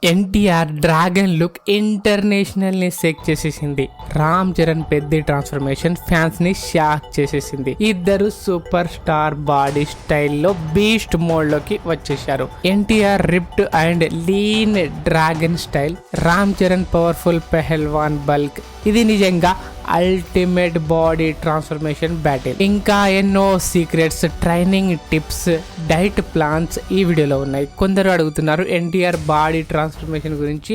NTR dragon look international ని check చేసేసింది. రామ్ చరణ్ పెద్ద ట్రాన్స్ఫర్మేషన్ ఫ్యాన్స్ ని షాక్ చేసేసింది. ఇద్దరు సూపర్ స్టార్ బాడీ స్టైల్లో బీస్ట్ మోడ్ లోకి వచ్చేసారు. NTR ripped and lean dragon style, Ram Charan powerful pehlwan bulk. ఇది నిజంగా అల్టిమేట్ బాడీ ట్రాన్స్ఫర్మేషన్ బ్యాటిల్. ఇంకా ఎన్నో secrets, training tips, diet plans ఈ వీడియోలో ఉన్నాయి. కొందరు అడుగుతున్నారు ఎన్టీఆర్ బాడీ ట్రాన్స్ఫర్మేషన్ గురించి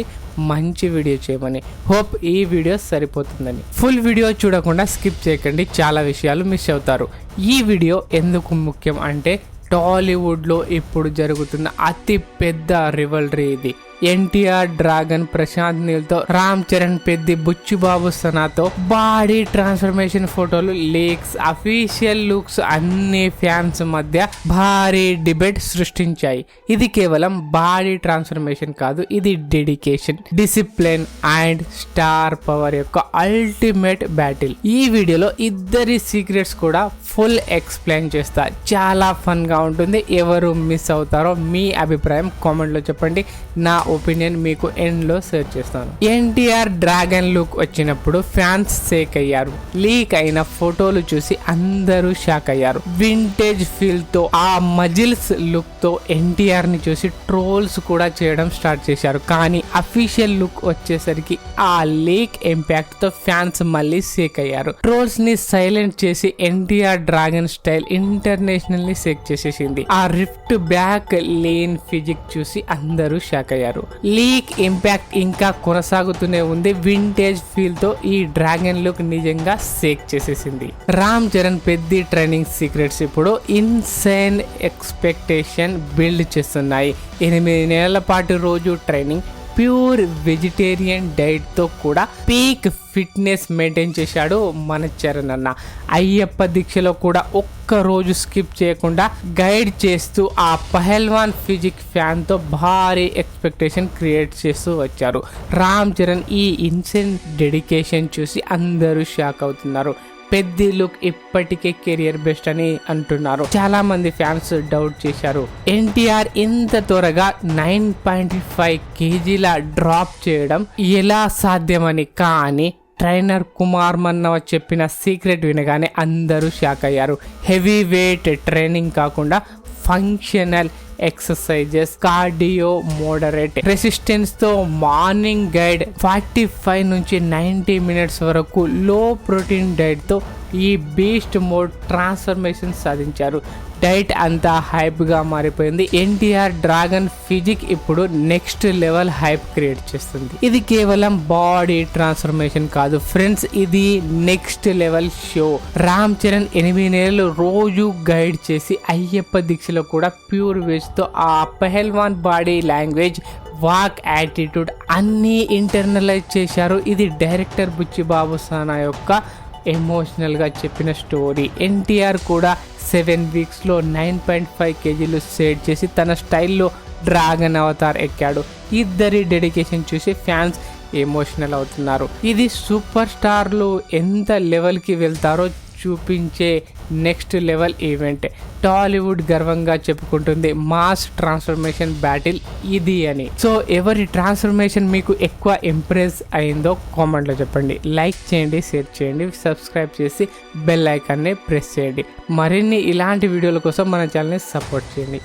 మంచి వీడియో చేయమని. హోప్ ఈ వీడియో సరిపోతుందని. ఫుల్ వీడియో చూడకుండా స్కిప్ చేయకండి, చాలా విషయాలు మిస్ అవుతారు. ఈ వీడియో ఎందుకు ముఖ్యం అంటే టాలీవుడ్ లో ఇప్పుడు జరుగుతున్న అతి పెద్ద రివల్రీ ఇది. ఎన్టీఆర్ డ్రాగన్ ప్రశాంత్ నీల్ తో రామ్ చరణ్ పెద్ది బుచ్చిబాబు సనాతో బాడీ ట్రాన్స్ఫర్మేషన్ ఫోటోలు, లీక్స్, అఫీషియల్ లుక్స్ అన్ని ఫ్యాన్స్ మధ్య భారీ డిబేట్ సృష్టించాయి. ఇది కేవలం బాడీ ట్రాన్స్ఫర్మేషన్ కాదు, ఇది dedication, discipline and star power యొక్క అల్టిమేట్ బ్యాటిల్. ఈ వీడియోలో ఇద్దరి సీక్రెట్స్ కూడా ఫుల్ ఎక్స్ప్లెయిన్ చేస్తా. చాలా ఫన్ గా ఉంటుంది. ఎవరు మిస్ అవుతారో మీ అభిప్రాయం కామెంట్ లో చెప్పండి. నా ఒపీనియన్ మీకు ఎండ్ లో షేర్ చేస్తాను. ఎన్టీఆర్ డ్రాగన్ లుక్ వచ్చినప్పుడు ఫ్యాన్స్ షేక్ అయ్యారు. లీక్ అయిన ఫోటోలు చూసి అందరూ షాక్ అయ్యారు. వింటేజ్ ఫీల్ తో ఆ మజిల్స్ లుక్ తో ఎన్టీఆర్ ని చూసి ట్రోల్స్ కూడా చేయడం స్టార్ట్ చేశారు. కానీ అఫీషియల్ లుక్ వచ్చేసరికి ఆ లీక్ ఇంపాక్ట్ తో ఫ్యాన్స్ మళ్ళీ షేక్ అయ్యారు. ట్రోల్స్ ని సైలెంట్ చేసి ఎన్టీఆర్ డ్రాగన్ స్టైల్ ఇంటర్నేషనల్ ని షేక్ చేసేసింది. ఆ రిఫ్ట్ బ్యాక్ లేన్ ఫిజిక్ చూసి అందరూ షాక్ అయ్యారు. లీక్ ఇంపాక్ట్ ఇంకా కొనసాగుతూనే ఉంది. వింటేజ్ ఫీల్ తో ఈ డ్రాగన్ లుక్ నిజంగా షేక్ చేసేసింది. రామ్ చరణ్ పెద్ద ట్రైనింగ్ సీక్రెట్స్ ఇప్పుడు ఇన్సేన్ ఎక్స్పెక్టేషన్ బిల్డ్ చేస్తున్నాయి. 8 నెలల పాటు రోజు ట్రైనింగ్, ప్యూర్ వెజిటేరియన్ డైట్ తో కూడా పీక్ ఫిట్నెస్ మెయింటైన్ చేశాడు మన చరణ్ అన్న. అయ్యప్ప దీక్షలో కూడా ఒక్క రోజు స్కిప్ చేయకుండా గైడ్ చేస్తూ ఆ పహల్వాన్ ఫిజిక్ ఫ్యాన్ తో భారీ ఎక్స్పెక్టేషన్ క్రియేట్ చేస్తూ వచ్చారు. రామ్ చరణ్ ఈ ఇన్సెన్ డెడికేషన్ చూసి అందరూ షాక్ అవుతున్నారు. పెద్ద లుక్ ఇప్పటికే కెరియర్ బెస్ట్ అని అంటున్నారు. చాలా మంది ఫ్యాన్స్ డౌట్ చేశారు ఎన్టీఆర్ ఇంత త్వరగా 9.5 kgల డ్రాప్ చేయడం ఎలా సాధ్యమని. కానీ ట్రైనర్ కుమార్ మన్నవ చెప్పిన సీక్రెట్ వినగానే అందరూ షాక్ అయ్యారు. హెవీ వెయిట్ ట్రైనింగ్ కాకుండా functional exercises, cardio, moderate resistance తో మార్నింగ్ గైడ్, 45 నుంచి 90 మినిట్స్ వరకు లో ప్రోటీన్ డైట్ తో ఈ బీస్ట్ మోడ్ ట్రాన్స్ఫర్మేషన్ సాధించారు. డైట్ అంతా హైప్ గా మారిపోయింది. ఎన్టీఆర్ డ్రాగన్ ఫిజిక్ ఇప్పుడు నెక్స్ట్ లెవెల్ హైప్ క్రియేట్ చేస్తుంది. ఇది కేవలం బాడీ ట్రాన్స్ఫర్మేషన్ కాదు ఫ్రెండ్స్, ఇది next level show. Ram Charan 8 నెలలు రోజు గైడ్ చేసి అయ్యప్ప దీక్షలో కూడా ప్యూర్ వెజ్ తో ఆ pehlwan body language, walk, attitude అన్నీ ఇంటర్నలైజ్ చేశారు. ఇది డైరెక్టర్ బుచ్చిబాబు సానా యొక్క ఎమోషనల్ గా చెప్పిన స్టోరీ. ఎన్టీఆర్ కూడా 7 వీక్స్ లో 9.5 kgలు సెట్ చేసి తన స్టైల్లో డ్రాగన్ అవతార్ ఎక్కాడు. ఇద్దరి డెడికేషన్ చూసి ఫ్యాన్స్ ఎమోషనల్ అవుతున్నారు. ఇది సూపర్ స్టార్లు ఎంత లెవెల్ కి వెళ్తారో చూపించే నెక్స్ట్ లెవెల్ ఈవెంట్. టాలీవుడ్ గర్వంగా చెప్పుకుంటుంది మాస్ ట్రాన్స్ఫర్మేషన్ బ్యాటిల్ ఇది అని. సో ఎవరి ట్రాన్స్ఫర్మేషన్ మీకు ఎక్కువ ఇంప్రెస్ అయిందో కామెంట్లో చెప్పండి. లైక్ చేయండి, షేర్ చేయండి, సబ్స్క్రైబ్ చేసి బెల్ ఐకాన్ని ప్రెస్ చేయండి. మరిన్ని ఇలాంటి వీడియోల కోసం మన ఛానల్ని సపోర్ట్ చేయండి.